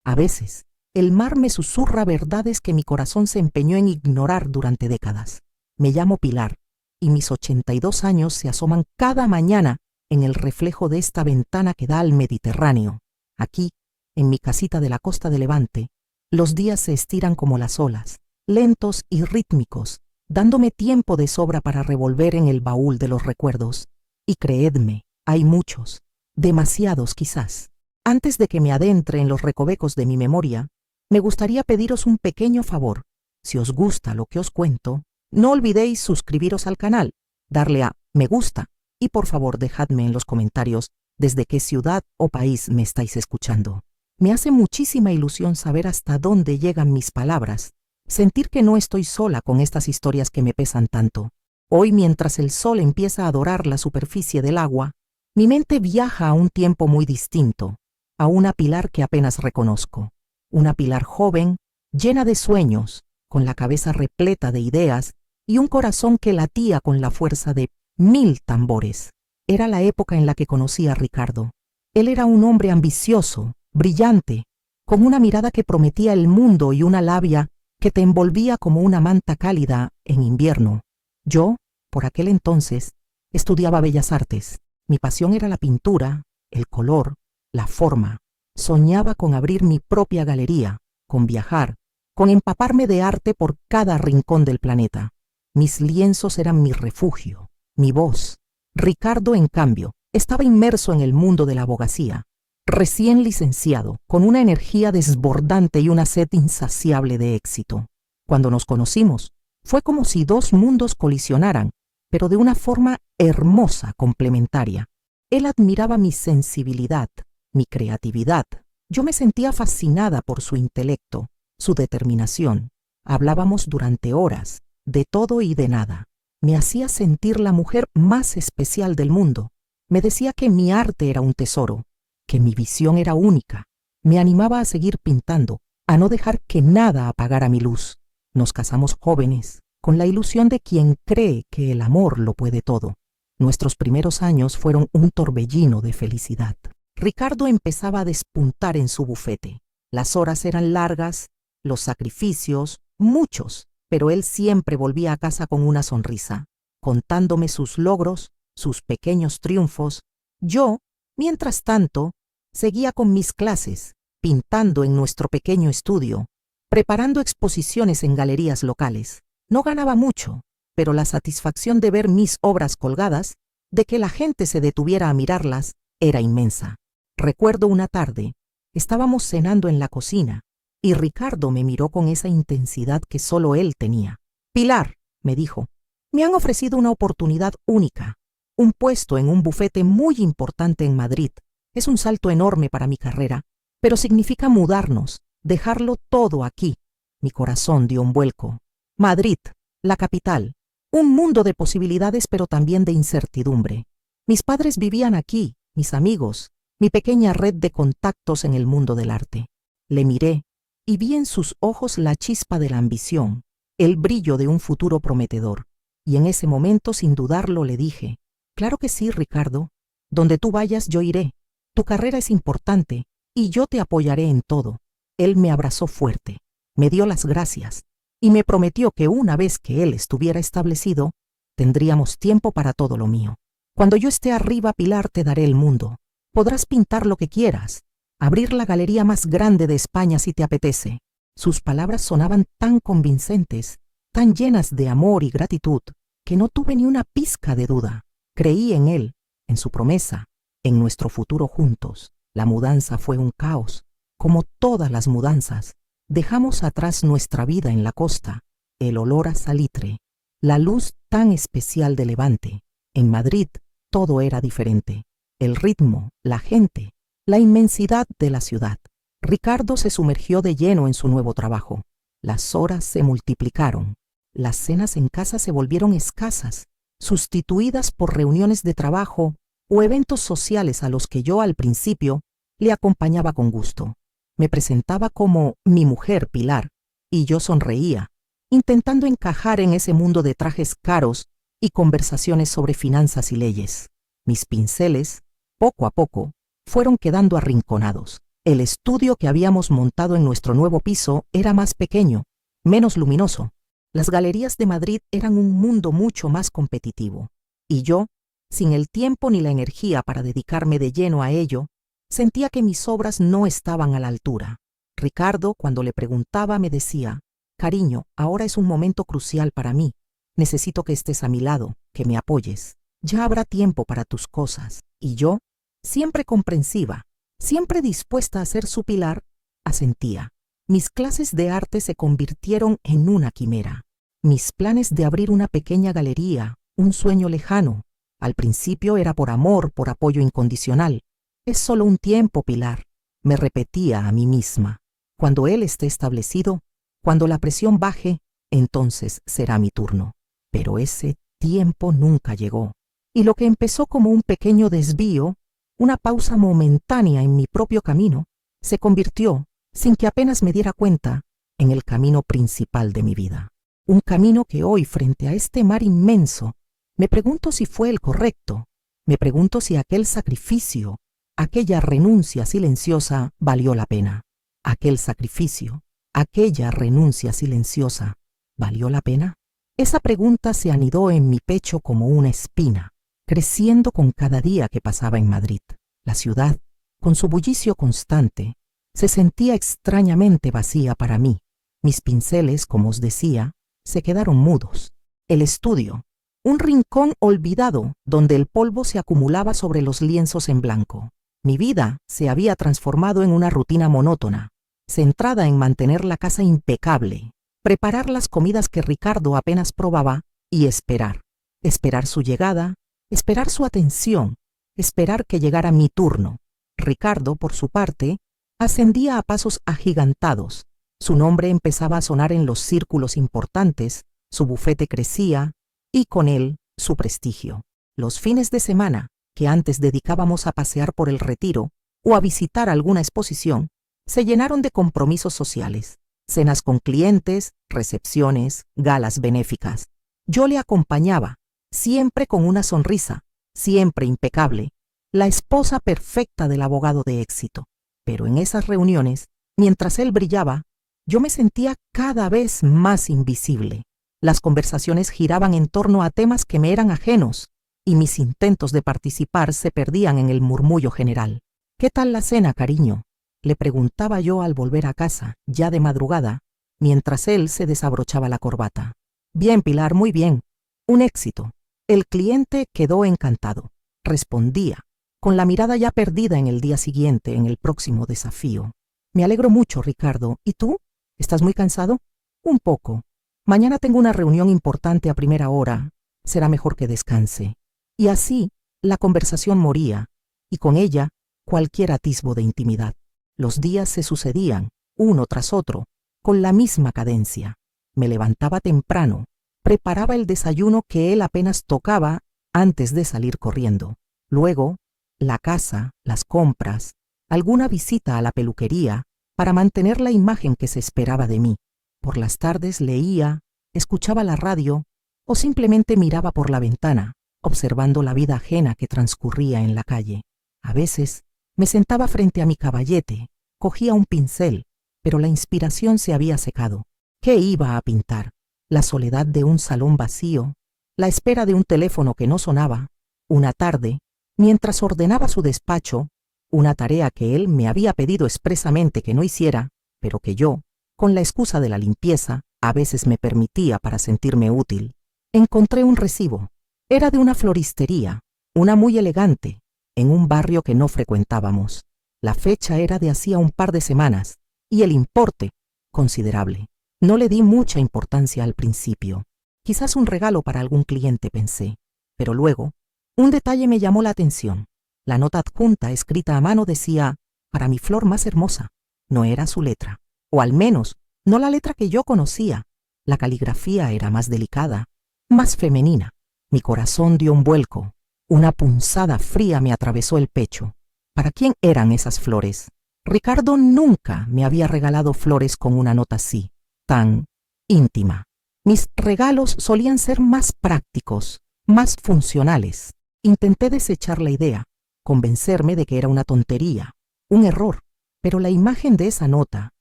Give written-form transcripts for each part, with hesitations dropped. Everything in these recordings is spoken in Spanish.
A veces, el mar me susurra verdades que mi corazón se empeñó en ignorar durante décadas. Me llamo Pilar, y mis 82 años se asoman cada mañana en el reflejo de esta ventana que da al Mediterráneo. Aquí, en mi casita de la costa de Levante, los días se estiran como las olas, lentos y rítmicos, dándome tiempo de sobra para revolver en el baúl de los recuerdos. Y creedme, hay muchos, demasiados quizás. Antes de que me adentre en los recovecos de mi memoria, me gustaría pediros un pequeño favor. Si os gusta lo que os cuento, no olvidéis suscribiros al canal, darle a me gusta y por favor dejadme en los comentarios desde qué ciudad o país me estáis escuchando. Me hace muchísima ilusión saber hasta dónde llegan mis palabras, sentir que no estoy sola con estas historias que me pesan tanto. Hoy, mientras el sol empieza a dorar la superficie del agua, mi mente viaja a un tiempo muy distinto, a una Pilar que apenas reconozco. Una Pilar joven, llena de sueños, con la cabeza repleta de ideas y un corazón que latía con la fuerza de 1000 tambores. Era la época en la que conocí a Ricardo. Él era un hombre ambicioso, brillante, con una mirada que prometía el mundo y una labia que te envolvía como una manta cálida en invierno. Yo, por aquel entonces, estudiaba Bellas Artes. Mi pasión era la pintura, el color, la forma. Soñaba con abrir mi propia galería, con viajar, con empaparme de arte por cada rincón del planeta. Mis lienzos eran mi refugio, mi voz. Ricardo, en cambio, estaba inmerso en el mundo de la abogacía, recién licenciado, con una energía desbordante y una sed insaciable de éxito. Cuando nos conocimos, fue como si dos mundos colisionaran, pero de una forma hermosa, complementaria. Él admiraba mi sensibilidad, mi creatividad. Yo me sentía fascinada por su intelecto, su determinación. Hablábamos durante horas, de todo y de nada. Me hacía sentir la mujer más especial del mundo. Me decía que mi arte era un tesoro, que mi visión era única. Me animaba a seguir pintando, a no dejar que nada apagara mi luz. Nos casamos jóvenes, con la ilusión de quien cree que el amor lo puede todo. Nuestros primeros años fueron un torbellino de felicidad. Ricardo empezaba a despuntar en su bufete. Las horas eran largas, los sacrificios, muchos, pero él siempre volvía a casa con una sonrisa, contándome sus logros, sus pequeños triunfos. Yo, mientras tanto, seguía con mis clases, pintando en nuestro pequeño estudio, preparando exposiciones en galerías locales. No ganaba mucho, pero la satisfacción de ver mis obras colgadas, de que la gente se detuviera a mirarlas, era inmensa. Recuerdo una tarde, estábamos cenando en la cocina, y Ricardo me miró con esa intensidad que solo él tenía. «Pilar», me dijo, «me han ofrecido una oportunidad única, un puesto en un bufete muy importante en Madrid. Es un salto enorme para mi carrera, pero significa mudarnos, dejarlo todo aquí». Mi corazón dio un vuelco. Madrid, la capital, un mundo de posibilidades pero también de incertidumbre. Mis padres vivían aquí, mis amigos, mi pequeña red de contactos en el mundo del arte. Le miré y vi en sus ojos la chispa de la ambición, el brillo de un futuro prometedor. Y en ese momento, sin dudarlo, le dije, «Claro que sí, Ricardo. Donde tú vayas, yo iré. Tu carrera es importante y yo te apoyaré en todo». Él me abrazó fuerte, me dio las gracias y me prometió que una vez que él estuviera establecido, tendríamos tiempo para todo lo mío. «Cuando yo esté arriba, Pilar, te daré el mundo. Podrás pintar lo que quieras, abrir la galería más grande de España si te apetece». Sus palabras sonaban tan convincentes, tan llenas de amor y gratitud, que no tuve ni una pizca de duda. Creí en él, en su promesa, en nuestro futuro juntos. La mudanza fue un caos, como todas las mudanzas. Dejamos atrás nuestra vida en la costa, el olor a salitre, la luz tan especial de Levante. En Madrid todo era diferente. El ritmo, la gente, la inmensidad de la ciudad. Ricardo se sumergió de lleno en su nuevo trabajo. Las horas se multiplicaron. Las cenas en casa se volvieron escasas, sustituidas por reuniones de trabajo o eventos sociales a los que yo al principio le acompañaba con gusto. Me presentaba como mi mujer Pilar y yo sonreía, intentando encajar en ese mundo de trajes caros y conversaciones sobre finanzas y leyes. Mis pinceles, poco a poco, fueron quedando arrinconados. El estudio que habíamos montado en nuestro nuevo piso era más pequeño, menos luminoso. Las galerías de Madrid eran un mundo mucho más competitivo. Y yo, sin el tiempo ni la energía para dedicarme de lleno a ello, sentía que mis obras no estaban a la altura. Ricardo, cuando le preguntaba, me decía: «Cariño, ahora es un momento crucial para mí. Necesito que estés a mi lado, que me apoyes. Ya habrá tiempo para tus cosas». Y yo, siempre comprensiva, siempre dispuesta a ser su pilar, asentía. Mis clases de arte se convirtieron en una quimera. Mis planes de abrir una pequeña galería, un sueño lejano. Al principio era por amor, por apoyo incondicional. «Es solo un tiempo, Pilar», me repetía a mí misma. «Cuando él esté establecido, cuando la presión baje, entonces será mi turno». Pero ese tiempo nunca llegó. Y lo que empezó como un pequeño desvío, una pausa momentánea en mi propio camino, se convirtió, sin que apenas me diera cuenta, en el camino principal de mi vida. Un camino que hoy, frente a este mar inmenso, me pregunto si fue el correcto. Me pregunto si aquel sacrificio, aquella renuncia silenciosa, valió la pena. Aquel sacrificio, aquella renuncia silenciosa, ¿valió la pena? Esa pregunta se anidó en mi pecho como una espina, creciendo con cada día que pasaba en Madrid. La ciudad, con su bullicio constante, se sentía extrañamente vacía para mí. Mis pinceles, como os decía, se quedaron mudos. El estudio, un rincón olvidado donde el polvo se acumulaba sobre los lienzos en blanco. Mi vida se había transformado en una rutina monótona, centrada en mantener la casa impecable, preparar las comidas que Ricardo apenas probaba y esperar. Esperar su llegada, esperar su atención, esperar que llegara mi turno. Ricardo, por su parte, ascendía a pasos agigantados. Su nombre empezaba a sonar en los círculos importantes, su bufete crecía y con él su prestigio. Los fines de semana, que antes dedicábamos a pasear por el Retiro o a visitar alguna exposición, se llenaron de compromisos sociales, cenas con clientes, recepciones, galas benéficas. Yo le acompañaba, siempre con una sonrisa, siempre impecable, la esposa perfecta del abogado de éxito. Pero en esas reuniones, mientras él brillaba, yo me sentía cada vez más invisible. Las conversaciones giraban en torno a temas que me eran ajenos, y mis intentos de participar se perdían en el murmullo general. «¿Qué tal la cena, cariño?», le preguntaba yo al volver a casa, ya de madrugada, mientras él se desabrochaba la corbata. «Bien, Pilar, muy bien. Un éxito». El cliente quedó encantado. Respondía, con la mirada ya perdida en el día siguiente, en el próximo desafío. «Me alegro mucho, Ricardo. ¿Y tú? ¿Estás muy cansado?» «Un poco. Mañana tengo una reunión importante a primera hora. Será mejor que descanse». Y así la conversación moría, y con ella cualquier atisbo de intimidad. Los días se sucedían, uno tras otro, con la misma cadencia. Me levantaba temprano, preparaba el desayuno que él apenas tocaba antes de salir corriendo. Luego, la casa, las compras, alguna visita a la peluquería para mantener la imagen que se esperaba de mí. Por las tardes leía, escuchaba la radio o simplemente miraba por la ventana, observando la vida ajena que transcurría en la calle. A veces me sentaba frente a mi caballete, cogía un pincel, pero la inspiración se había secado. ¿Qué iba a pintar? La soledad de un salón vacío, la espera de un teléfono que no sonaba. Una tarde, mientras ordenaba su despacho, una tarea que él me había pedido expresamente que no hiciera, pero que yo, con la excusa de la limpieza, a veces me permitía para sentirme útil, encontré un recibo. Era de una floristería, una muy elegante, en un barrio que no frecuentábamos. La fecha era de hacía un par de semanas, y el importe, considerable. No le di mucha importancia al principio. Quizás un regalo para algún cliente, pensé. Pero luego, un detalle me llamó la atención. La nota adjunta, escrita a mano, decía: «Para mi flor más hermosa». No era su letra, o al menos, no la letra que yo conocía. La caligrafía era más delicada, más femenina. Mi corazón dio un vuelco. Una punzada fría me atravesó el pecho. ¿Para quién eran esas flores? Ricardo nunca me había regalado flores con una nota así, tan íntima. Mis regalos solían ser más prácticos, más funcionales. Intenté desechar la idea. convencerme de que era una tontería, un error, pero la imagen de esa nota,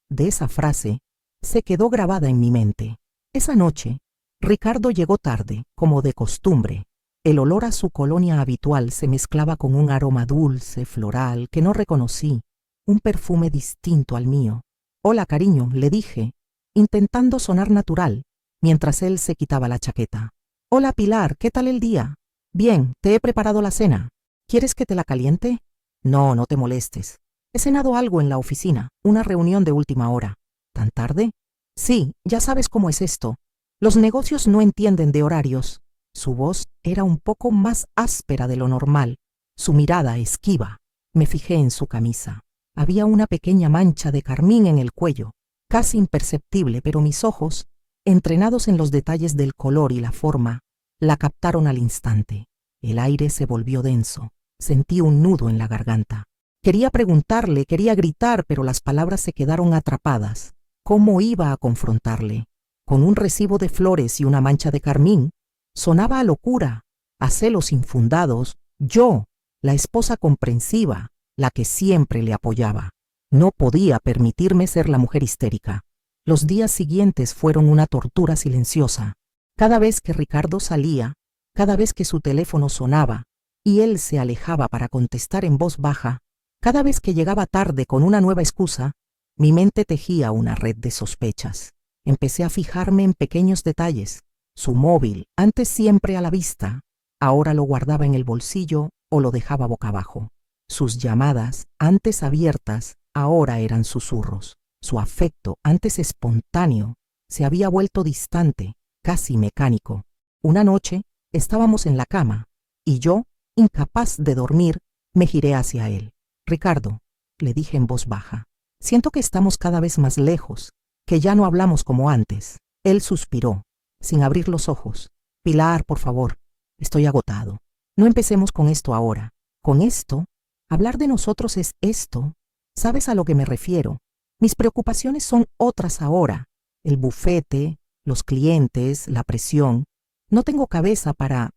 de esa frase, se quedó grabada en mi mente. Esa noche, Ricardo llegó tarde, como de costumbre. El olor a su colonia habitual se mezclaba con un aroma dulce, floral, que no reconocí, un perfume distinto al mío. «Hola, cariño», le dije, intentando sonar natural, mientras él se quitaba la chaqueta. «Hola, Pilar, ¿qué tal el día?» «Bien, te he preparado la cena. ¿Quieres que te la caliente?» «No, no te molestes. He cenado algo en la oficina, una reunión de última hora». «¿Tan tarde?» «Sí, ya sabes cómo es esto. Los negocios no entienden de horarios». Su voz era un poco más áspera de lo normal, su mirada esquiva. Me fijé en su camisa. Había una pequeña mancha de carmín en el cuello, casi imperceptible, pero mis ojos, entrenados en los detalles del color y la forma, la captaron al instante. El aire se volvió denso. Sentí un nudo en la garganta. Quería preguntarle, quería gritar, pero las palabras se quedaron atrapadas. ¿Cómo iba a confrontarle? Con un recibo de flores y una mancha de carmín. Sonaba a locura, a celos infundados. Yo, la esposa comprensiva, la que siempre le apoyaba. No podía permitirme ser la mujer histérica. Los días siguientes fueron una tortura silenciosa. Cada vez que Ricardo salía, cada vez que su teléfono sonaba y él se alejaba para contestar en voz baja, cada vez que llegaba tarde con una nueva excusa, mi mente tejía una red de sospechas. Empecé a fijarme en pequeños detalles. Su móvil, antes siempre a la vista, ahora lo guardaba en el bolsillo o lo dejaba boca abajo. Sus llamadas, antes abiertas, ahora eran susurros. Su afecto, antes espontáneo, se había vuelto distante, casi mecánico. Una noche estábamos en la cama y yo, incapaz de dormir, me giré hacia él. «Ricardo», le dije en voz baja, «siento que estamos cada vez más lejos, que ya no hablamos como antes». Él suspiró, sin abrir los ojos. «Pilar, por favor, estoy agotado. No empecemos con esto ahora. Con esto, hablar de nosotros es esto. ¿Sabes a lo que me refiero? Mis preocupaciones son otras ahora. El bufete, los clientes, la presión. No tengo cabeza para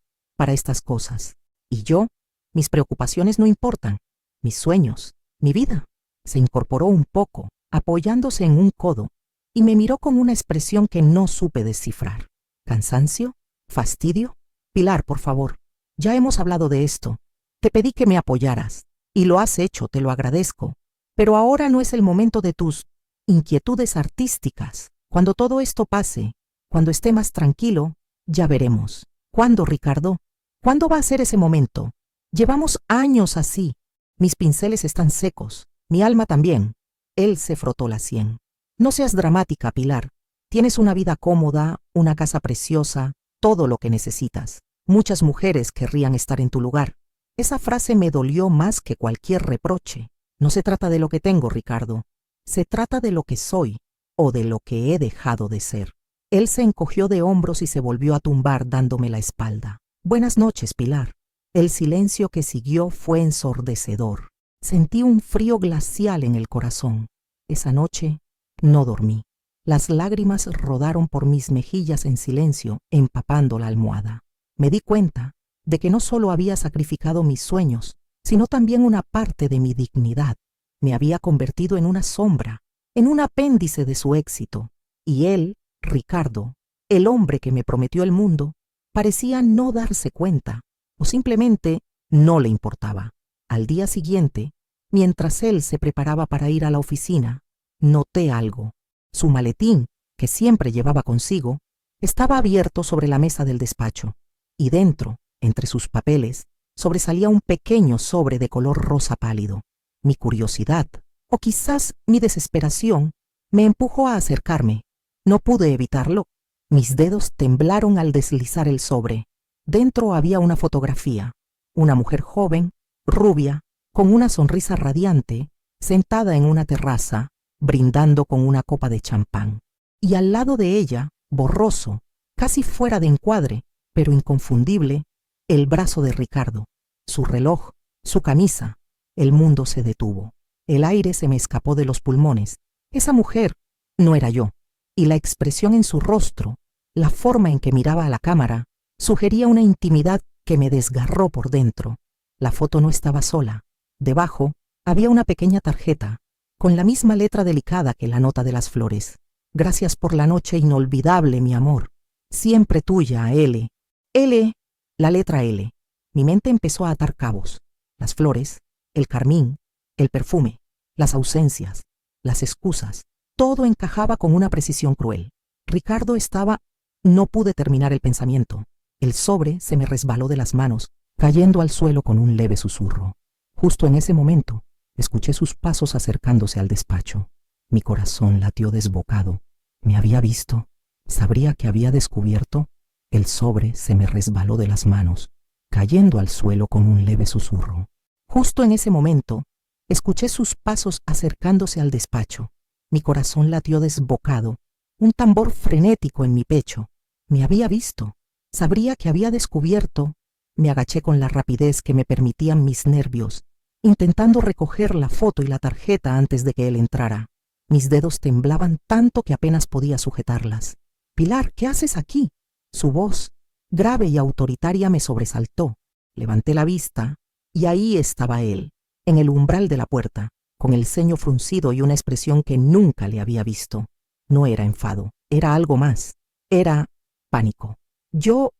estas cosas. Y yo, mis preocupaciones no importan. Mis sueños, mi vida». Se incorporó un poco, apoyándose en un codo, y me miró con una expresión que no supe descifrar. ¿Cansancio? ¿Fastidio? «Pilar, por favor, ya hemos hablado de esto. Te pedí que me apoyaras, y lo has hecho, te lo agradezco. Pero ahora no es el momento de tus inquietudes artísticas. Cuando todo esto pase, cuando esté más tranquilo, ya veremos». «¿Cuándo, Ricardo? ¿Cuándo va a ser ese momento? Llevamos años así. Mis pinceles están secos, mi alma también». Él se frotó la sien. «No seas dramática, Pilar. Tienes una vida cómoda, una casa preciosa, todo lo que necesitas. Muchas mujeres querrían estar en tu lugar». Esa frase me dolió más que cualquier reproche. No se trata de lo que tengo, Ricardo. Se trata de lo que soy, o de lo que he dejado de ser. Él se encogió de hombros y se volvió a tumbar dándome la espalda. «Buenas noches, Pilar». El silencio que siguió fue ensordecedor. Sentí un frío glacial en el corazón. Esa noche no dormí. Las lágrimas rodaron por mis mejillas en silencio, empapando la almohada. Me di cuenta de que no solo había sacrificado mis sueños, sino también una parte de mi dignidad. Me había convertido en una sombra, en un apéndice de su éxito. Y él, Ricardo, el hombre que me prometió el mundo, parecía no darse cuenta, o simplemente no le importaba. Al día siguiente, mientras él se preparaba para ir a la oficina, noté algo. Su maletín, que siempre llevaba consigo, estaba abierto sobre la mesa del despacho, y dentro, entre sus papeles, sobresalía un pequeño sobre de color rosa pálido. Mi curiosidad, o quizás mi desesperación, me empujó a acercarme. No pude evitarlo. Mis dedos temblaron al deslizar el sobre. Dentro había una fotografía, una mujer joven, rubia, con una sonrisa radiante, sentada en una terraza, brindando con una copa de champán. Y al lado de ella, borroso, casi fuera de encuadre, pero inconfundible, el brazo de Ricardo, su reloj, su camisa. El mundo se detuvo. El aire se me escapó de los pulmones. Esa mujer no era yo, y la expresión en su rostro, la forma en que miraba a la cámara, sugería una intimidad que me desgarró por dentro. La foto no estaba sola. Debajo había una pequeña tarjeta, con la misma letra delicada que la nota de las flores. Gracias por la noche inolvidable, mi amor. Siempre tuya, L. L, la letra L. Mi mente empezó a atar cabos. Las flores, el carmín, el perfume, las ausencias, las excusas. Todo encajaba con una precisión cruel. Ricardo estaba... No pude terminar el pensamiento. El sobre se me resbaló de las manos, cayendo al suelo con un leve susurro. Justo en ese momento, escuché sus pasos acercándose al despacho. Mi corazón latió desbocado. ¿Me había visto? ¿Sabría que había descubierto? El sobre se me resbaló de las manos, cayendo al suelo con un leve susurro. Justo en ese momento, escuché sus pasos acercándose al despacho. Mi corazón latió desbocado, un tambor frenético en mi pecho. Me había visto. Sabría que había descubierto. Me agaché con la rapidez que me permitían mis nervios, intentando recoger la foto y la tarjeta antes de que él entrara. Mis dedos temblaban tanto que apenas podía sujetarlas. «Pilar, ¿qué haces aquí?» Su voz, grave y autoritaria, me sobresaltó. Levanté la vista y ahí estaba él, en el umbral de la puerta, con el ceño fruncido y una expresión que nunca le había visto. No era enfado, era algo más. Era pánico. Yo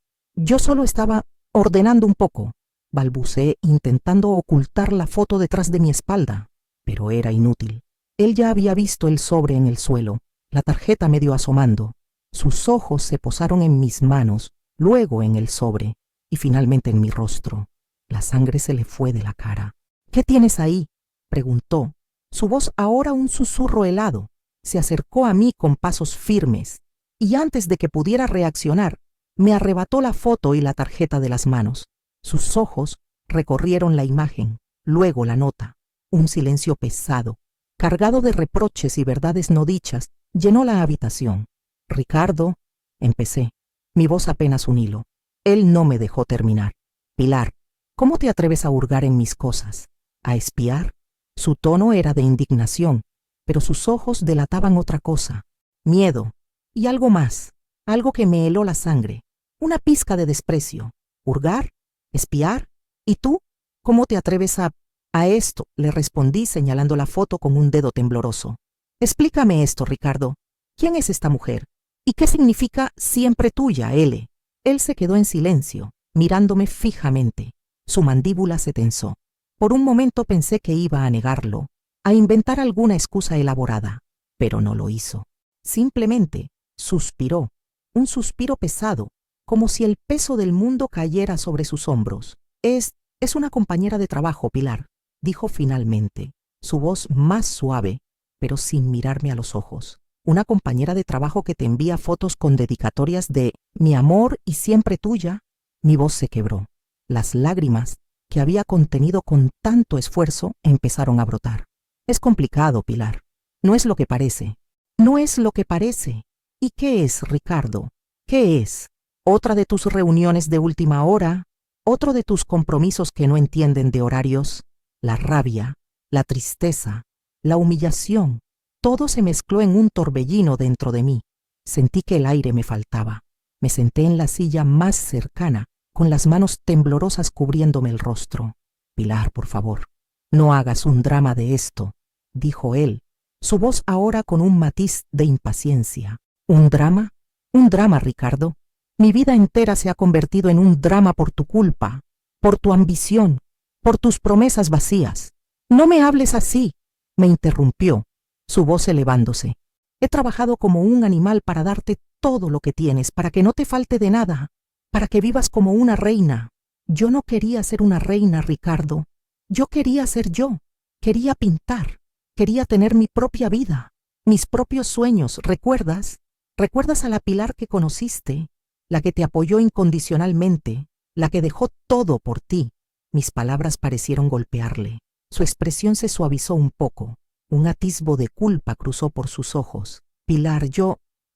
solo estaba ordenando un poco, balbuceé intentando ocultar la foto detrás de mi espalda, pero era inútil. Él ya había visto el sobre en el suelo, la tarjeta medio asomando. Sus ojos se posaron en mis manos, luego en el sobre y finalmente en mi rostro. La sangre se le fue de la cara. «¿Qué tienes ahí?», preguntó. Su voz, ahora un susurro helado, se acercó a mí con pasos firmes, y antes de que pudiera reaccionar, me arrebató la foto y la tarjeta de las manos. Sus ojos recorrieron la imagen, luego la nota. Un silencio pesado, cargado de reproches y verdades no dichas, llenó la habitación. «Ricardo», empecé, mi voz apenas un hilo. Él no me dejó terminar. «Pilar, ¿cómo te atreves a hurgar en mis cosas? ¿A espiar?». Su tono era de indignación, pero sus ojos delataban otra cosa, miedo y algo más, algo que me heló la sangre, una pizca de desprecio. «¿Hurgar? ¿Espiar? ¿Y tú? ¿Cómo te atreves a esto?», le respondí señalando la foto con un dedo tembloroso. «Explícame esto, Ricardo. ¿Quién es esta mujer? ¿Y qué significa siempre tuya, L?». Él se quedó en silencio, mirándome fijamente. Su mandíbula se tensó. Por un momento pensé que iba a negarlo, a inventar alguna excusa elaborada, pero no lo hizo. Simplemente suspiró, un suspiro pesado, como si el peso del mundo cayera sobre sus hombros. Es una compañera de trabajo, Pilar», dijo finalmente, su voz más suave, pero sin mirarme a los ojos. «Una compañera de trabajo que te envía fotos con dedicatorias de mi amor y siempre tuya». Mi voz se quebró. Las lágrimas, que había contenido con tanto esfuerzo, empezaron a brotar. «Es complicado, Pilar. No es lo que parece». «No es lo que parece». «¿Y qué es, Ricardo? ¿Qué es? ¿Otra de tus reuniones de última hora? ¿Otro de tus compromisos que no entienden de horarios?». La rabia, la tristeza, la humillación, todo se mezcló en un torbellino dentro de mí. Sentí que el aire me faltaba. Me senté en la silla más cercana, con las manos temblorosas cubriéndome el rostro. «Pilar, por favor, no hagas un drama de esto», dijo él, su voz ahora con un matiz de impaciencia. «¿Un drama? Un drama, Ricardo. Mi vida entera se ha convertido en un drama por tu culpa, por tu ambición, por tus promesas vacías». «No me hables así», me interrumpió, su voz elevándose. «He trabajado como un animal para darte todo lo que tienes, para que no te falte de nada, para que vivas como una reina». «Yo no quería ser una reina, Ricardo. Yo quería ser yo. Quería pintar. Quería tener mi propia vida, mis propios sueños. ¿Recuerdas? ¿Recuerdas a la Pilar que conociste? La que te apoyó incondicionalmente, la que dejó todo por ti». Mis palabras parecieron golpearle. Su expresión se suavizó un poco. Un atisbo de culpa cruzó por sus ojos. «Pilar,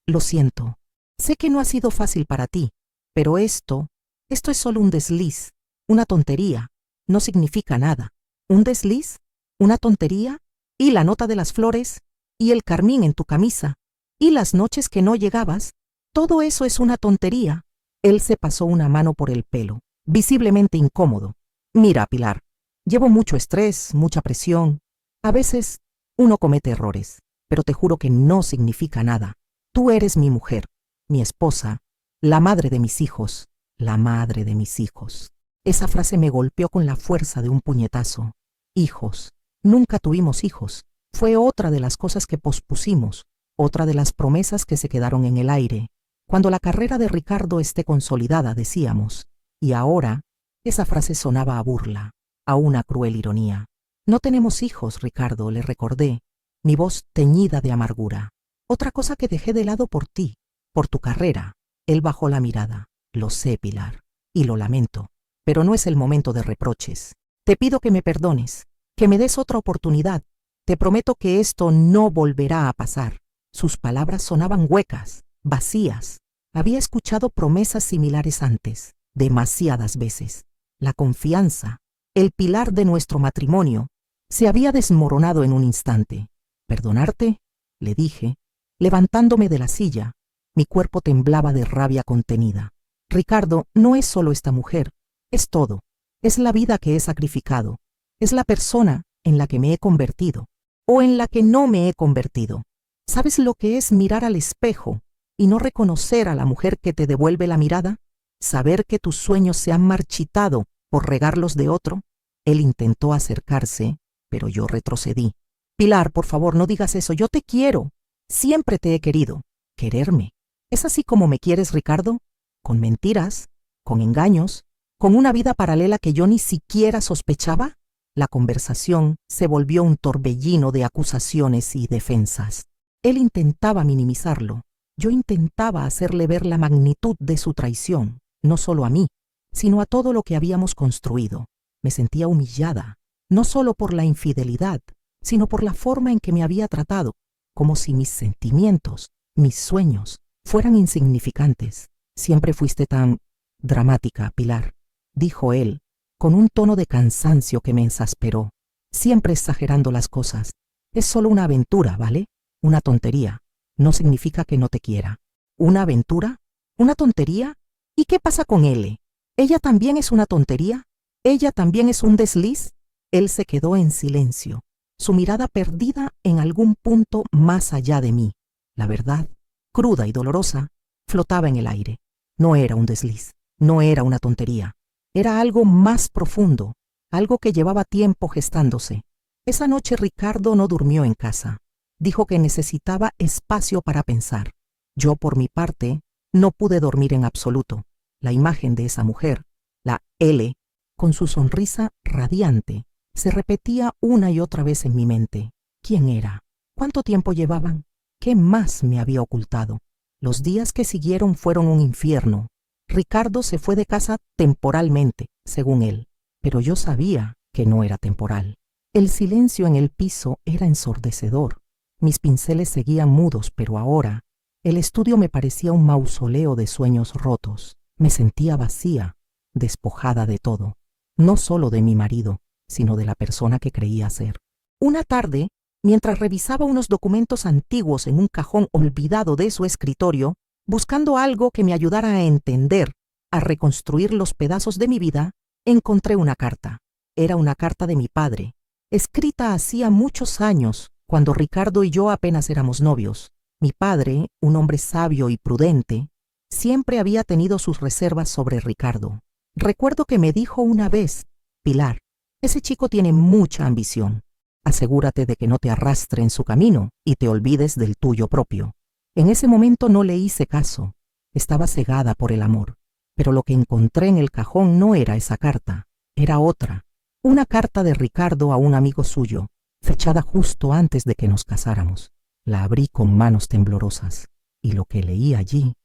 lo siento. Sé que no ha sido fácil para ti, pero esto es solo un desliz, una tontería. No significa nada». «¿Un desliz? ¿Una tontería? ¿Y la nota de las flores? ¿Y el carmín en tu camisa? ¿Y las noches que no llegabas? Todo eso es una tontería». Él se pasó una mano por el pelo, visiblemente incómodo. Mira, Pilar, llevo mucho estrés, mucha presión. A veces uno comete errores, pero te juro que no significa nada. Tú eres mi mujer, mi esposa, la madre de mis hijos, la madre de mis hijos. Esa frase me golpeó con la fuerza de un puñetazo. Hijos. Nunca tuvimos hijos. Fue otra de las cosas que pospusimos, otra de las promesas que se quedaron en el aire. Cuando la carrera de Ricardo esté consolidada, decíamos. Y ahora, esa frase sonaba a burla, a una cruel ironía. No tenemos hijos, Ricardo, le recordé, mi voz teñida de amargura. Otra cosa que dejé de lado por ti, por tu carrera. Él bajó la mirada. Lo sé, Pilar, y lo lamento, pero no es el momento de reproches. Te pido que me perdones, que me des otra oportunidad. Te prometo que esto no volverá a pasar. Sus palabras sonaban huecas, vacías. Había escuchado promesas similares antes, demasiadas veces. La confianza, el pilar de nuestro matrimonio, se había desmoronado en un instante. ¿Perdonarte?, le dije, levantándome de la silla. Mi cuerpo temblaba de rabia contenida. Ricardo, no es solo esta mujer, es todo. Es la vida que he sacrificado. Es la persona en la que me he convertido, o en la que no me he convertido. ¿Sabes lo que es mirar al espejo y no reconocer a la mujer que te devuelve la mirada? Saber que tus sueños se han marchitado por regarlos de otro. Él intentó acercarse, pero yo retrocedí. Pilar, por favor, no digas eso. Yo te quiero. Siempre te he querido. ¿Quererme? ¿Es así como me quieres, Ricardo? ¿Con mentiras? ¿Con engaños? ¿Con una vida paralela que yo ni siquiera sospechaba? La conversación se volvió un torbellino de acusaciones y defensas. Él intentaba minimizarlo. Yo intentaba hacerle ver la magnitud de su traición, no solo a mí, sino a todo lo que habíamos construido. Me sentía humillada, no solo por la infidelidad, sino por la forma en que me había tratado, como si mis sentimientos, mis sueños, fueran insignificantes. Siempre fuiste tan dramática, Pilar, dijo él, con un tono de cansancio que me exasperó. Siempre exagerando las cosas. Es solo una aventura, ¿vale? Una tontería. No significa que no te quiera. ¿Una aventura? ¿Una tontería? ¿Y qué pasa con L? ¿Ella también es una tontería? ¿Ella también es un desliz? Él se quedó en silencio, su mirada perdida en algún punto más allá de mí. La verdad, cruda y dolorosa, flotaba en el aire. No era un desliz, no era una tontería. Era algo más profundo, algo que llevaba tiempo gestándose. Esa noche Ricardo no durmió en casa. Dijo que necesitaba espacio para pensar. Yo, por mi parte, no pude dormir en absoluto. La imagen de esa mujer, la L, con su sonrisa radiante, se repetía una y otra vez en mi mente. ¿Quién era? ¿Cuánto tiempo llevaban? ¿Qué más me había ocultado? Los días que siguieron fueron un infierno. Ricardo se fue de casa temporalmente, según él, pero yo sabía que no era temporal. El silencio en el piso era ensordecedor. Mis pinceles seguían mudos, pero ahora el estudio me parecía un mausoleo de sueños rotos. Me sentía vacía, despojada de todo, no solo de mi marido, sino de la persona que creía ser. Una tarde, mientras revisaba unos documentos antiguos en un cajón olvidado de su escritorio, buscando algo que me ayudara a entender, a reconstruir los pedazos de mi vida, encontré una carta. Era una carta de mi padre, escrita hacía muchos años, cuando Ricardo y yo apenas éramos novios. Mi padre, un hombre sabio y prudente, siempre había tenido sus reservas sobre Ricardo. Recuerdo que me dijo una vez: Pilar, ese chico tiene mucha ambición. Asegúrate de que no te arrastre en su camino y te olvides del tuyo propio. En ese momento no le hice caso. Estaba cegada por el amor. Pero lo que encontré en el cajón no era esa carta, era otra. Una carta de Ricardo a un amigo suyo, fechada justo antes de que nos casáramos. La abrí con manos temblorosas, y lo que leí allí,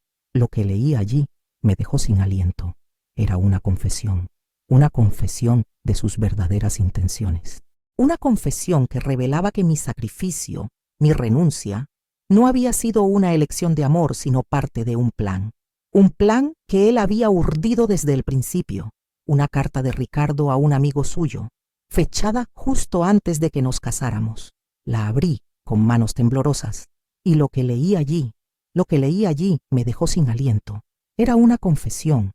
me dejó sin aliento. Era una confesión de sus verdaderas intenciones. Una confesión que revelaba que mi sacrificio, mi renuncia, no había sido una elección de amor, sino parte de un plan. Un plan que él había urdido desde el principio. Una carta de Ricardo a un amigo suyo, fechada justo antes de que nos casáramos. La abrí con manos temblorosas, y lo que leí allí me dejó sin aliento. Era una confesión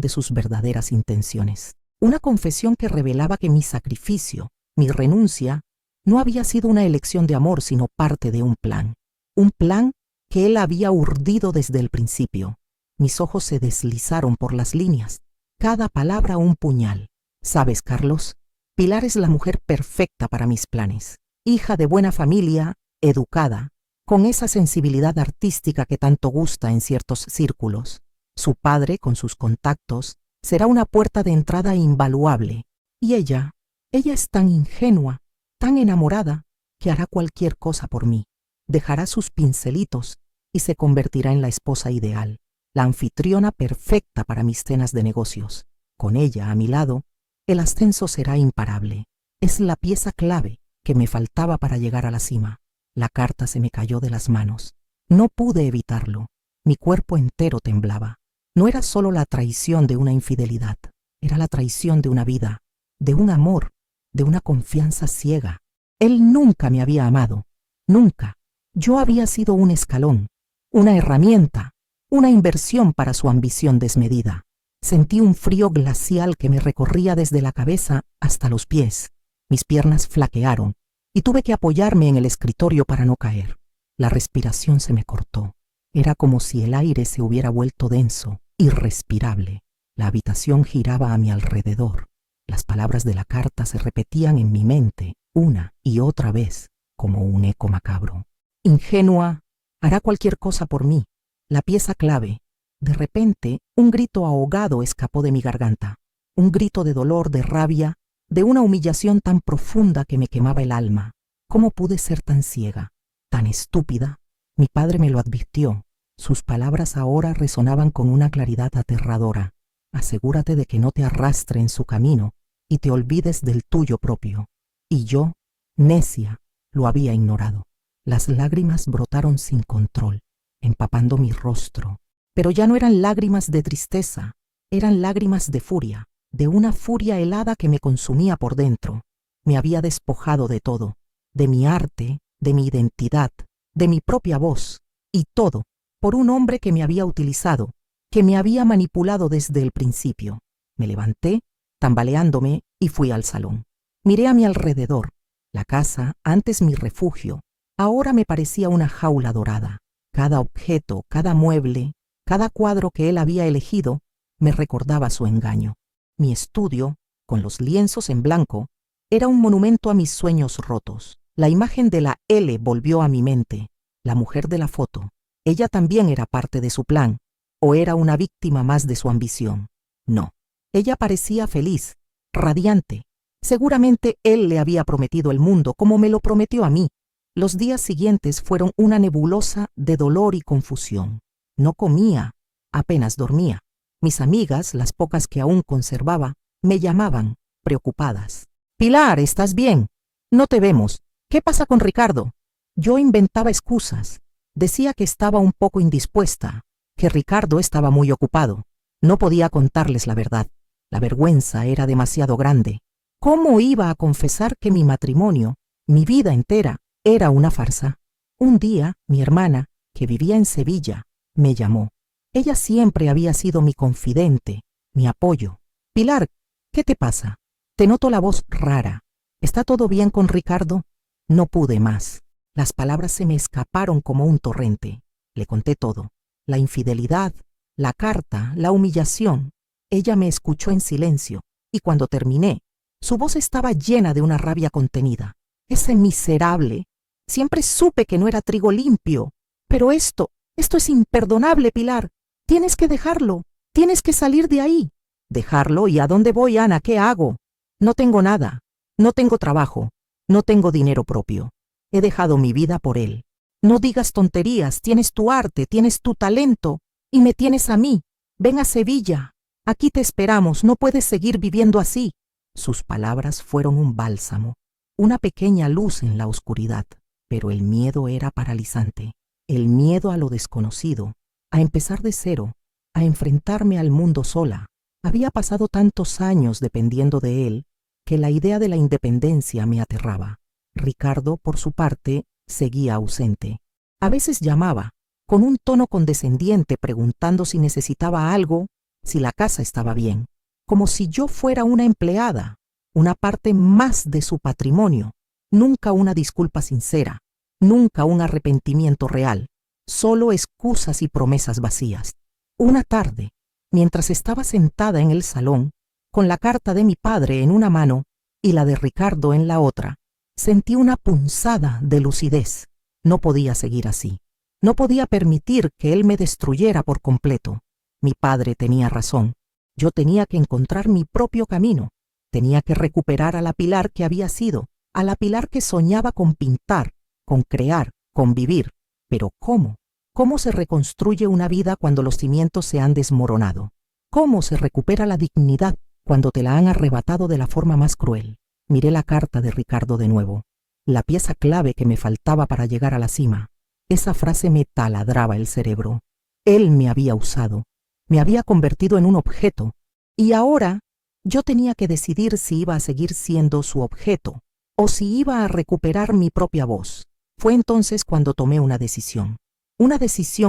de sus verdaderas intenciones. Una confesión que revelaba que mi sacrificio, mi renuncia, no había sido una elección de amor, sino parte de un plan. Un plan que él había urdido desde el principio. Mis ojos se deslizaron por las líneas, cada palabra un puñal. ¿Sabes, Carlos? Pilar es la mujer perfecta para mis planes. Hija de buena familia, educada, con esa sensibilidad artística que tanto gusta en ciertos círculos. Su padre, con sus contactos, será una puerta de entrada invaluable. Y ella es tan ingenua, tan enamorada, que hará cualquier cosa por mí. Dejará sus pincelitos y se convertirá en la esposa ideal, la anfitriona perfecta para mis cenas de negocios. Con ella a mi lado, el ascenso será imparable. Es la pieza clave que me faltaba para llegar a la cima. La carta se me cayó de las manos. No pude evitarlo. Mi cuerpo entero temblaba. No era solo la traición de una infidelidad, era la traición de una vida, de un amor, de una confianza ciega. Él nunca me había amado, nunca. Yo había sido un escalón, una herramienta, una inversión para su ambición desmedida. Sentí un frío glacial que me recorría desde la cabeza hasta los pies. Mis piernas flaquearon y tuve que apoyarme en el escritorio para no caer. La respiración se me cortó. Era como si el aire se hubiera vuelto denso, irrespirable. La habitación giraba a mi alrededor. Las palabras de la carta se repetían en mi mente una y otra vez, como un eco macabro. Ingenua, hará cualquier cosa por mí. La pieza clave. De repente, un grito ahogado escapó de mi garganta. Un grito de dolor, de rabia, de una humillación tan profunda que me quemaba el alma. ¿Cómo pude ser tan ciega, tan estúpida? Mi padre me lo advirtió. Sus palabras ahora resonaban con una claridad aterradora. Asegúrate de que no te arrastre en su camino y te olvides del tuyo propio. Y yo, necia, lo había ignorado. Las lágrimas brotaron sin control, empapando mi rostro. Pero ya no eran lágrimas de tristeza, eran lágrimas de furia, de una furia helada que me consumía por dentro. Me había despojado de todo, de mi arte, de mi identidad, de mi propia voz, y todo por un hombre que me había utilizado, que me había manipulado desde el principio. Me levanté, tambaleándome, y fui al salón. Miré a mi alrededor. La casa, antes mi refugio, ahora me parecía una jaula dorada. Cada objeto, cada mueble, cada cuadro que él había elegido, me recordaba su engaño. Mi estudio, con los lienzos en blanco, era un monumento a mis sueños rotos. La imagen de la L volvió a mi mente, la mujer de la foto. Ella también era parte de su plan, o era una víctima más de su ambición. No, ella parecía feliz, radiante. Seguramente él le había prometido el mundo como me lo prometió a mí. Los días siguientes fueron una nebulosa de dolor y confusión. No comía, apenas dormía. Mis amigas, las pocas que aún conservaba, me llamaban, preocupadas. «Pilar, ¿estás bien? No te vemos. ¿Qué pasa con Ricardo?» Yo inventaba excusas. Decía que estaba un poco indispuesta, que Ricardo estaba muy ocupado. No podía contarles la verdad. La vergüenza era demasiado grande. ¿Cómo iba a confesar que mi matrimonio, mi vida entera, era una farsa? Un día, mi hermana, que vivía en Sevilla, me llamó. Ella siempre había sido mi confidente, mi apoyo. «Pilar, ¿qué te pasa? Te noto la voz rara. ¿Está todo bien con Ricardo?» No pude más. Las palabras se me escaparon como un torrente. Le conté todo. La infidelidad, la carta, la humillación. Ella me escuchó en silencio, y cuando terminé, su voz estaba llena de una rabia contenida. «Ese miserable. Siempre supe que no era trigo limpio. Pero esto es imperdonable, Pilar. Tienes que dejarlo. Tienes que salir de ahí». «¿Dejarlo? ¿Y a dónde voy, Ana? ¿Qué hago? No tengo nada. No tengo trabajo. No tengo dinero propio. He dejado mi vida por él. No digas tonterías. Tienes tu arte, tienes tu talento. Y me tienes a mí. Ven a Sevilla. Aquí te esperamos. No puedes seguir viviendo así». Sus palabras fueron un bálsamo, una pequeña luz en la oscuridad. Pero el miedo era paralizante. El miedo a lo desconocido, a empezar de cero, a enfrentarme al mundo sola. Había pasado tantos años dependiendo de él que la idea de la independencia me aterraba. Ricardo, por su parte, seguía ausente. A veces llamaba, con un tono condescendiente, preguntando si necesitaba algo, si la casa estaba bien. como si yo fuera una empleada, una parte más de su patrimonio. Nunca una disculpa sincera, nunca un arrepentimiento real, solo excusas y promesas vacías. Una tarde, mientras estaba sentada en el salón, con la carta de mi padre en una mano y la de Ricardo en la otra, sentí una punzada de lucidez. No podía seguir así. No podía permitir que él me destruyera por completo. Mi padre tenía razón. Yo tenía que encontrar mi propio camino. Tenía que recuperar a la Pilar que había sido, a la Pilar que soñaba con pintar, con crear, con vivir. Pero ¿cómo? ¿Cómo se reconstruye una vida cuando los cimientos se han desmoronado? ¿Cómo se recupera la dignidad cuando te la han arrebatado de la forma más cruel? Miré la carta de Ricardo de nuevo. La pieza clave que me faltaba para llegar a la cima. Esa frase me taladraba el cerebro. Él me había usado, me había convertido en un objeto, y ahora yo tenía que decidir si iba a seguir siendo su objeto o si iba a recuperar mi propia voz. Fue entonces cuando tomé una decisión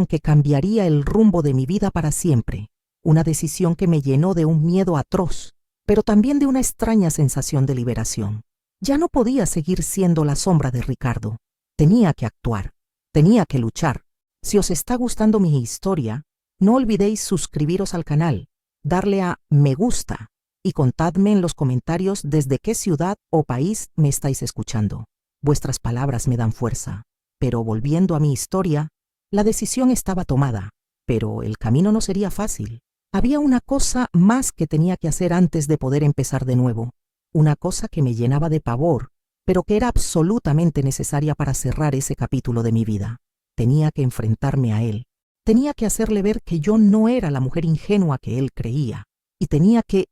que cambiaría el rumbo de mi vida para siempre, una decisión que me llenó de un miedo atroz, pero también de una extraña sensación de liberación. Ya no podía seguir siendo la sombra de Ricardo. Tenía que actuar, tenía que luchar. Si os está gustando mi historia, no olvidéis suscribiros al canal, darle a me gusta y contadme en los comentarios desde qué ciudad o país me estáis escuchando. Vuestras palabras me dan fuerza. Pero volviendo a mi historia, la decisión estaba tomada, pero el camino no sería fácil. Había una cosa más que tenía que hacer antes de poder empezar de nuevo. Una cosa que me llenaba de pavor, pero que era absolutamente necesaria para cerrar ese capítulo de mi vida. Tenía que enfrentarme a él. Tenía que hacerle ver que yo no era la mujer ingenua que él creía. Y tenía que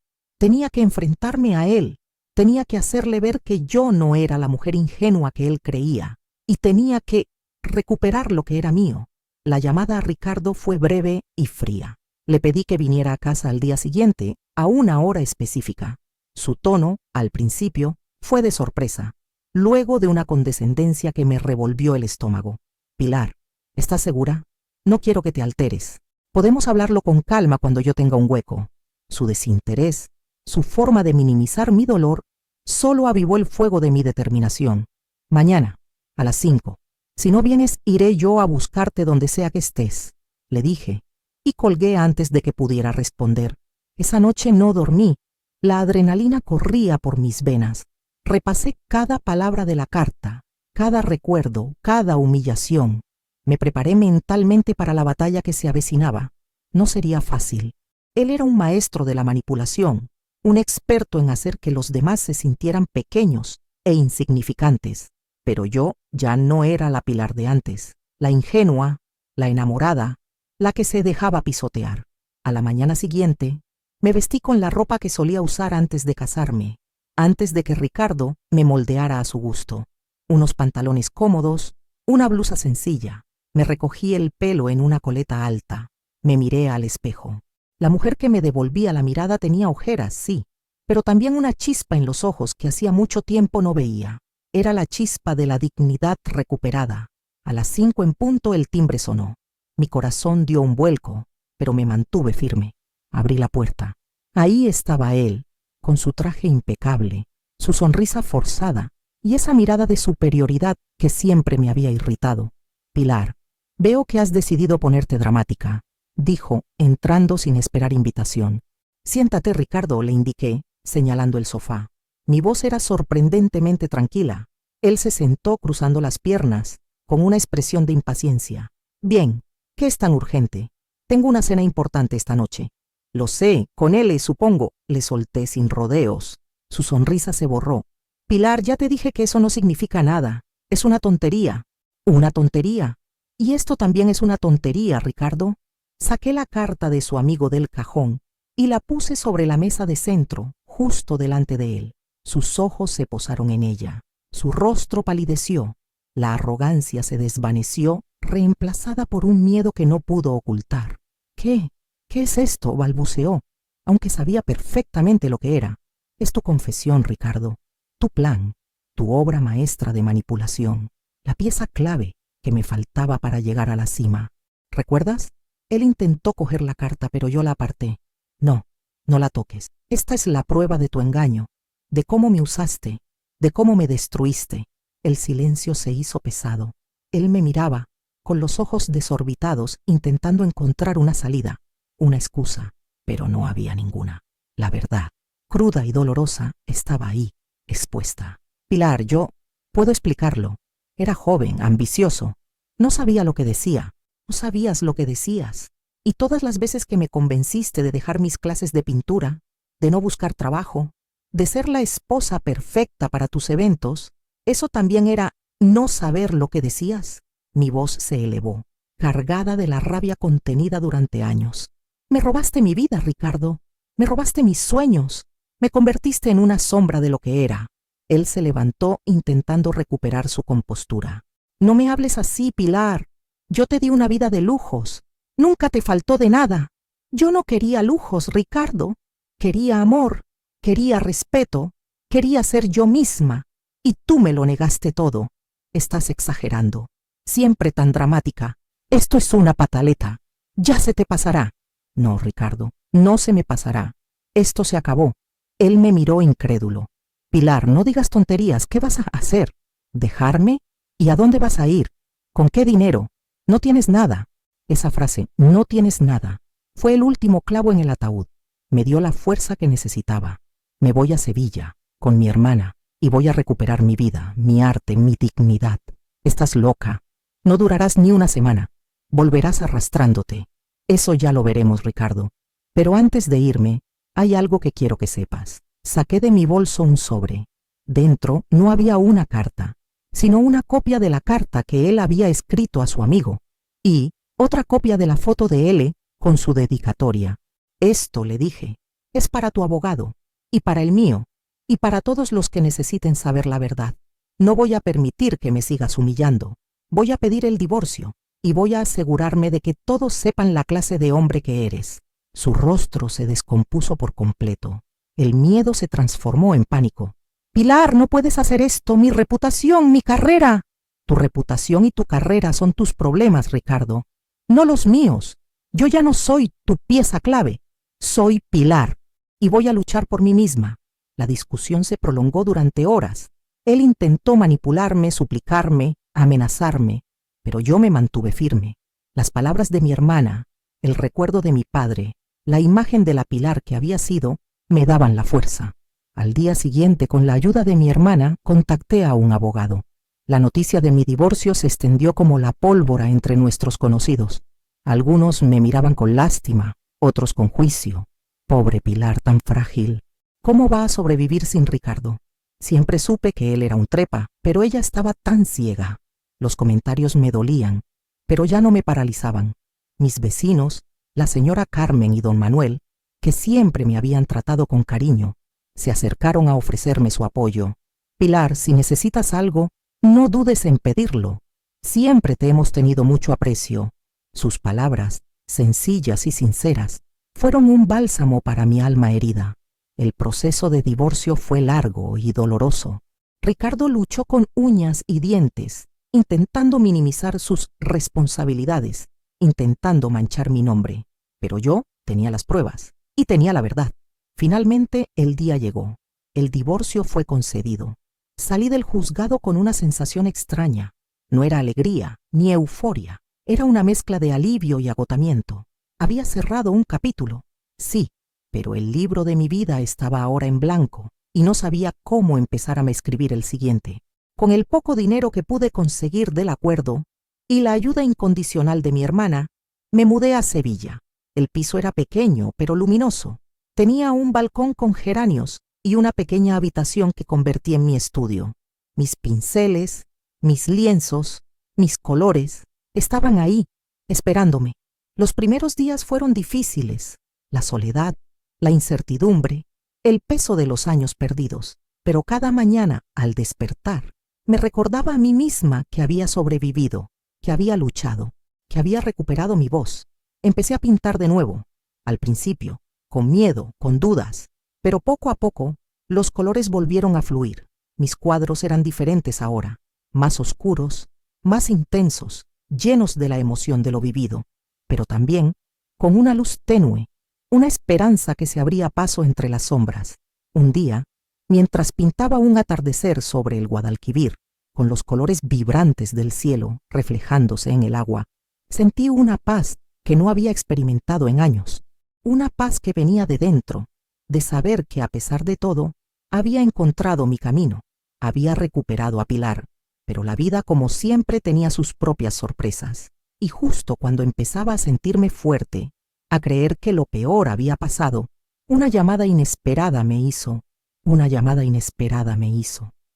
enfrentarme a él. Tenía que hacerle ver que yo no era la mujer ingenua que él creía. Y tenía que recuperar lo que era mío. La llamada a Ricardo fue breve y fría. Le pedí que viniera a casa al día siguiente, a una hora específica. Su tono, al principio, fue de sorpresa, luego de una condescendencia que me revolvió el estómago. Pilar, ¿estás segura? No quiero que te alteres. Podemos hablarlo con calma cuando yo tenga un hueco. Su desinterés, su forma de minimizar mi dolor, solo avivó el fuego de mi determinación. Mañana, a las 5. Si no vienes, iré yo a buscarte donde sea que estés, le dije, y colgué antes de que pudiera responder. Esa noche no dormí. La adrenalina corría por mis venas. Repasé cada palabra de la carta, cada recuerdo, cada humillación. Me preparé mentalmente para la batalla que se avecinaba. No sería fácil. Él era un maestro de la manipulación, un experto en hacer que los demás se sintieran pequeños e insignificantes. Pero yo ya no era la Pilar de antes, la ingenua, la enamorada, la que se dejaba pisotear. A la mañana siguiente, me vestí con la ropa que solía usar antes de casarme, antes de que Ricardo me moldeara a su gusto. Unos pantalones cómodos, una blusa sencilla. Me recogí el pelo en una coleta alta. Me miré al espejo. La mujer que me devolvía la mirada tenía ojeras, sí, pero también una chispa en los ojos que hacía mucho tiempo no veía. Era la chispa de la dignidad recuperada. A las 5 en punto el timbre sonó. Mi corazón dio un vuelco, pero me mantuve firme. Abrí la puerta. Ahí estaba él, con su traje impecable, su sonrisa forzada y esa mirada de superioridad que siempre me había irritado. Pilar, veo que has decidido ponerte dramática, dijo, entrando sin esperar invitación. Siéntate, Ricardo, le indiqué, señalando el sofá. Mi voz era sorprendentemente tranquila. Él se sentó cruzando las piernas, con una expresión de impaciencia. Bien, ¿qué es tan urgente? Tengo una cena importante esta noche. Lo sé, con él, supongo, le solté sin rodeos. Su sonrisa se borró. Pilar, ya te dije que eso no significa nada. Es una tontería. ¿Una tontería? ¿Y esto también es una tontería, Ricardo? Saqué la carta de su amigo del cajón y la puse sobre la mesa de centro, justo delante de él. Sus ojos se posaron en ella. Su rostro palideció. La arrogancia se desvaneció, reemplazada por un miedo que no pudo ocultar. ¿Qué? ¿Qué es esto?, balbuceó, aunque sabía perfectamente lo que era. Es tu confesión, Ricardo, tu plan, tu obra maestra de manipulación, la pieza clave que me faltaba para llegar a la cima. ¿Recuerdas? Él intentó coger la carta, pero yo la aparté. No, No la toques. Esta es la prueba de tu engaño, de cómo me usaste, de cómo me destruiste. El silencio se hizo pesado. Él me miraba, con los ojos desorbitados, intentando encontrar una salida, una excusa, pero no había ninguna. La verdad, cruda y dolorosa, estaba ahí, expuesta. Pilar, yo puedo explicarlo. Era joven, ambicioso. No sabía lo que decía. No sabías lo que decías. Y todas las veces que me convenciste de dejar mis clases de pintura, de no buscar trabajo, de ser la esposa perfecta para tus eventos, eso también era no saber lo que decías. Mi voz se elevó, cargada de la rabia contenida durante años. Me robaste mi vida, Ricardo. Me robaste mis sueños. Me convertiste en una sombra de lo que era. Él se levantó intentando recuperar su compostura. No me hables así, Pilar. Yo te di una vida de lujos. Nunca te faltó de nada. Yo no quería lujos, Ricardo. Quería amor, quería respeto, quería ser yo misma. Y tú me lo negaste todo. Estás exagerando. Siempre tan dramática. Esto es una pataleta. Ya se te pasará. No, Ricardo, no se me pasará. Esto se acabó. Él me miró incrédulo. Pilar, no digas tonterías. ¿Qué vas a hacer? ¿Dejarme? ¿Y a dónde vas a ir? ¿Con qué dinero? No tienes nada. Esa frase, no tienes nada, fue el último clavo en el ataúd. Me dio la fuerza que necesitaba. Me voy a Sevilla, con mi hermana, y voy a recuperar mi vida, mi arte, mi dignidad. Estás loca. No durarás ni una semana. Volverás arrastrándote. Eso ya lo veremos, Ricardo. Pero antes de irme, hay algo que quiero que sepas. Saqué de mi bolso un sobre. Dentro no había una carta, sino una copia de la carta que él había escrito a su amigo. Y otra copia de la foto de él con su dedicatoria. Esto, le dije, es para tu abogado, y para el mío, y para todos los que necesiten saber la verdad. No voy a permitir que me sigas humillando. Voy a pedir el divorcio, y voy a asegurarme de que todos sepan la clase de hombre que eres. Su rostro se descompuso por completo. El miedo se transformó en pánico. Pilar, no puedes hacer esto. Mi reputación, mi carrera. Tu reputación y tu carrera son tus problemas, Ricardo, no los míos. Yo ya no soy tu pieza clave. Soy Pilar, y voy a luchar por mí misma. La discusión se prolongó durante horas. Él intentó manipularme, suplicarme, amenazarme, pero yo me mantuve firme. Las palabras de mi hermana, el recuerdo de mi padre, la imagen de la Pilar que había sido, me daban la fuerza. Al día siguiente, con la ayuda de mi hermana, contacté a un abogado. La noticia de mi divorcio se extendió como la pólvora entre nuestros conocidos. Algunos me miraban con lástima, otros con juicio. Pobre Pilar, tan frágil. ¿Cómo va a sobrevivir sin Ricardo? Siempre supe que él era un trepa, pero ella estaba tan ciega. Los comentarios me dolían, pero ya no me paralizaban. Mis vecinos, la señora Carmen y don Manuel, que siempre me habían tratado con cariño, se acercaron a ofrecerme su apoyo. Pilar, si necesitas algo, no dudes en pedirlo. Siempre te hemos tenido mucho aprecio. Sus palabras, sencillas y sinceras, fueron un bálsamo para mi alma herida. El proceso de divorcio fue largo y doloroso. Ricardo luchó con uñas y dientes, intentando minimizar sus responsabilidades, intentando manchar mi nombre. Pero yo tenía las pruebas y tenía la verdad. Finalmente el día llegó. El divorcio fue concedido. Salí del juzgado con una sensación extraña. No era alegría ni euforia. Era una mezcla de alivio y agotamiento. Había cerrado un capítulo, sí, pero el libro de mi vida estaba ahora en blanco y no sabía cómo empezar a escribir el siguiente. Con el poco dinero que pude conseguir del acuerdo y la ayuda incondicional de mi hermana, me mudé a Sevilla. El piso era pequeño pero luminoso. Tenía un balcón con geranios y una pequeña habitación que convertí en mi estudio. Mis pinceles, mis lienzos, mis colores estaban ahí, esperándome. Los primeros días fueron difíciles, la soledad, la incertidumbre, el peso de los años perdidos. Pero cada mañana, al despertar, me recordaba a mí misma que había sobrevivido, que había luchado, que había recuperado mi voz. Empecé a pintar de nuevo, al principio, con miedo, con dudas, pero poco a poco los colores volvieron a fluir. Mis cuadros eran diferentes ahora, más oscuros, más intensos, llenos de la emoción de lo vivido, pero también con una luz tenue, una esperanza que se abría paso entre las sombras. Un día, mientras pintaba un atardecer sobre el Guadalquivir, con los colores vibrantes del cielo reflejándose en el agua, sentí una paz que no había experimentado en años. Una paz que venía de dentro, de saber que a pesar de todo, había encontrado mi camino, había recuperado a Pilar, pero la vida como siempre tenía sus propias sorpresas. Y justo cuando empezaba a sentirme fuerte, a creer que lo peor había pasado, una llamada inesperada me hizo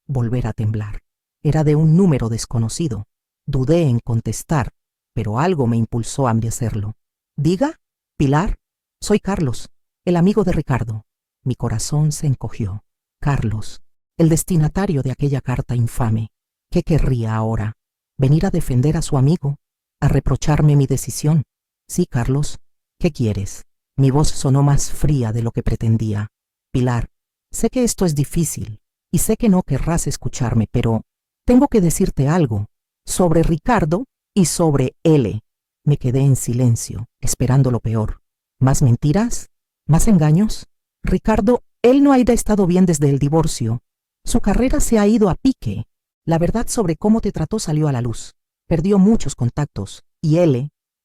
volver a temblar. Era de un número desconocido. Dudé en contestar, pero algo me impulsó a hacerlo. «Diga, Pilar, soy Carlos, el amigo de Ricardo». Mi corazón se encogió. Carlos, el destinatario de aquella carta infame. ¿Qué querría ahora? ¿Venir a defender a su amigo? ¿A reprocharme mi decisión? Sí, Carlos, ¿qué quieres? Mi voz sonó más fría de lo que pretendía. Pilar, sé que esto es difícil y sé que no querrás escucharme, pero tengo que decirte algo sobre Ricardo y sobre L. Me quedé en silencio, esperando lo peor. ¿Más mentiras? ¿Más engaños? Ricardo, él no ha estado bien desde el divorcio. Su carrera se ha ido a pique. La verdad sobre cómo te trató salió a la luz. Perdió muchos contactos y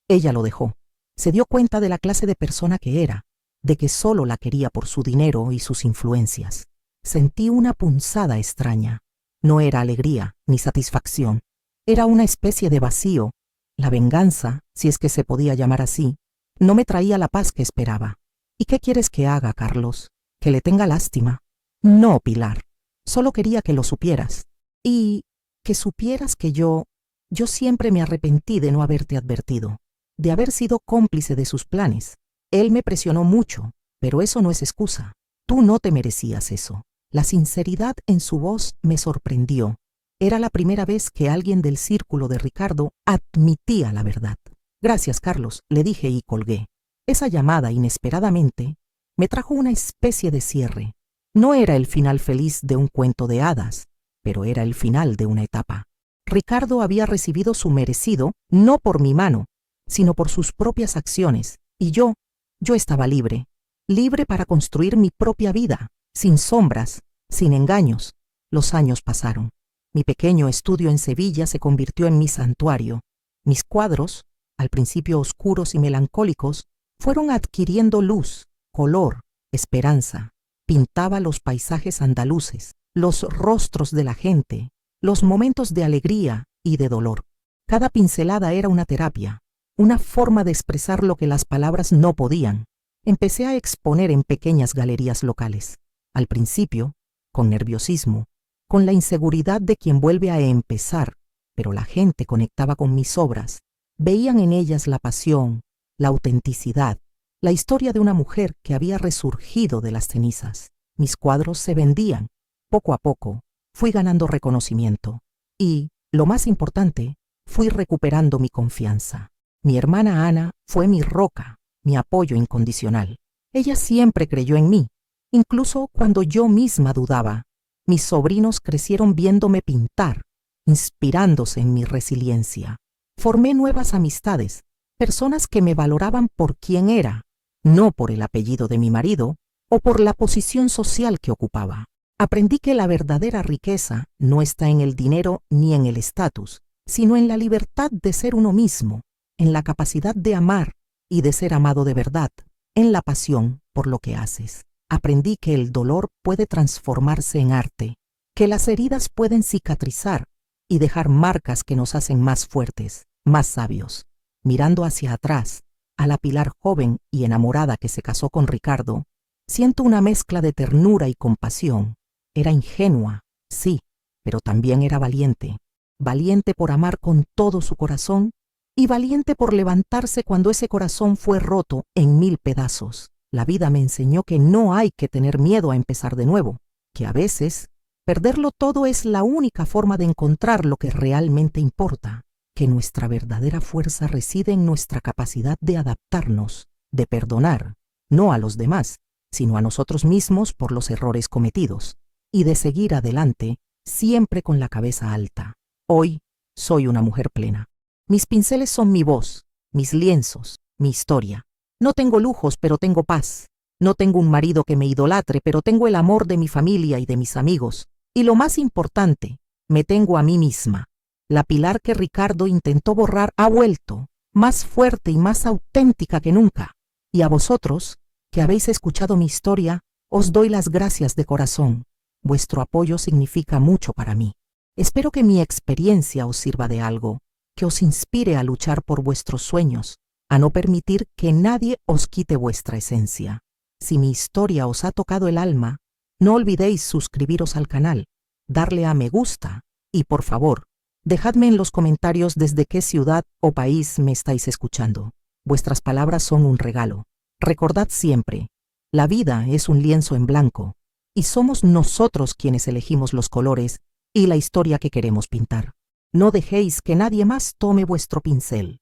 ella lo dejó. Se dio cuenta de la clase de persona que era, de que solo la quería por su dinero y sus influencias. Sentí una punzada extraña. No era alegría ni satisfacción. Era una especie de vacío. La venganza, si es que se podía llamar así, no me traía la paz que esperaba. ¿Y qué quieres que haga, Carlos? ¿Que le tenga lástima? No, Pilar. Solo quería que lo supieras. Y que supieras que yo siempre me arrepentí de no haberte advertido, de haber sido cómplice de sus planes. Él me presionó mucho, pero eso no es excusa. Tú no te merecías eso. La sinceridad en su voz me sorprendió. Era la primera vez que alguien del círculo de Ricardo admitía la verdad. Gracias, Carlos, le dije y colgué. Esa llamada, inesperadamente, me trajo una especie de cierre. No era el final feliz de un cuento de hadas, pero era el final de una etapa. Ricardo había recibido su merecido, no por mi mano, sino por sus propias acciones, y yo estaba libre para construir mi propia vida, sin sombras, sin engaños. Los años pasaron. Mi pequeño estudio en Sevilla se convirtió en mi santuario. Mis cuadros, al principio oscuros y melancólicos, fueron adquiriendo luz, color, esperanza. Pintaba los paisajes andaluces, los rostros de la gente, los momentos de alegría y de dolor. Cada pincelada era una terapia, una forma de expresar lo que las palabras no podían. Empecé a exponer en pequeñas galerías locales. Al principio, con nerviosismo, con la inseguridad de quien vuelve a empezar, pero la gente conectaba con mis obras. Veían en ellas la pasión, la autenticidad, la historia de una mujer que había resurgido de las cenizas. Mis cuadros se vendían. Poco a poco, fui ganando reconocimiento. Y, lo más importante, fui recuperando mi confianza. Mi hermana Ana fue mi roca, mi apoyo incondicional. Ella siempre creyó en mí, incluso cuando yo misma dudaba. Mis sobrinos crecieron viéndome pintar, inspirándose en mi resiliencia. Formé nuevas amistades, personas que me valoraban por quién era, no por el apellido de mi marido o por la posición social que ocupaba. Aprendí que la verdadera riqueza no está en el dinero ni en el estatus, sino en la libertad de ser uno mismo, en la capacidad de amar y de ser amado de verdad, en la pasión por lo que haces. Aprendí que el dolor puede transformarse en arte, que las heridas pueden cicatrizar y dejar marcas que nos hacen más fuertes, más sabios. Mirando hacia atrás, a la Pilar joven y enamorada que se casó con Ricardo, siento una mezcla de ternura y compasión. Era ingenua, sí, pero también era valiente. Valiente por amar con todo su corazón y valiente por levantarse cuando ese corazón fue roto en 1000 pedazos. La vida me enseñó que no hay que tener miedo a empezar de nuevo, que a veces perderlo todo es la única forma de encontrar lo que realmente importa, que nuestra verdadera fuerza reside en nuestra capacidad de adaptarnos, de perdonar, no a los demás, sino a nosotros mismos por los errores cometidos, y de seguir adelante siempre con la cabeza alta. Hoy soy una mujer plena. Mis pinceles son mi voz, mis lienzos, mi historia. No tengo lujos, pero tengo paz. No tengo un marido que me idolatre, pero tengo el amor de mi familia y de mis amigos. Y lo más importante, me tengo a mí misma. La Pilar que Ricardo intentó borrar ha vuelto, más fuerte y más auténtica que nunca. Y a vosotros, que habéis escuchado mi historia, os doy las gracias de corazón. Vuestro apoyo significa mucho para mí. Espero que mi experiencia os sirva de algo, que os inspire a luchar por vuestros sueños, a no permitir que nadie os quite vuestra esencia. Si mi historia os ha tocado el alma, no olvidéis suscribiros al canal, darle a me gusta y, por favor, dejadme en los comentarios desde qué ciudad o país me estáis escuchando. Vuestras palabras son un regalo. Recordad siempre, la vida es un lienzo en blanco y somos nosotros quienes elegimos los colores y la historia que queremos pintar. No dejéis que nadie más tome vuestro pincel.